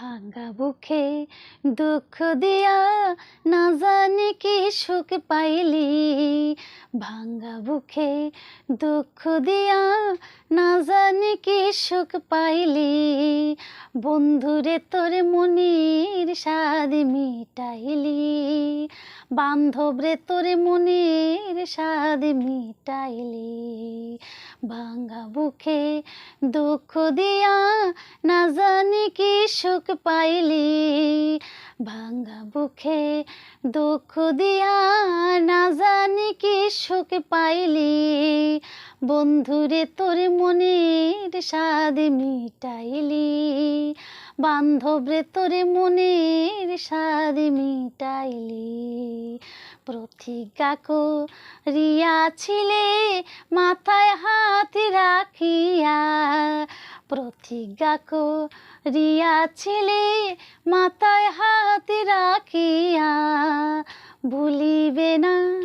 ভাঙা বুকে দুঃখ দিয়া না জানি কি সুখ পাইলি। ভাঙা বুকে দুঃখ দিয়া না জানি কি সুখ পাইলি। বন্ধুরে তোর মনির স্বাদ মিটাইলি। বান্ধবরে তোর মনির স্বাদ মিটাইলি। ভাঙা বুকে দুঃখ দিয়া না জানি কি সুখ পাইলি। ভাঙা বুকে দুঃখ দিয়া না জানি কি সুখ পাইলি। বন্ধুরে তোর মনের স্বাদ মিটাইলি। বান্ধবরে তোর মনের স্বাদ মিটাইলি। প্রতিজ্ঞা করিয়াছিলে মাথায় হাত রাখিয়া। প্রতিজ্ঞা করিয়াছিলে মাথায় হাত রাখিয়া। ভুলিবে না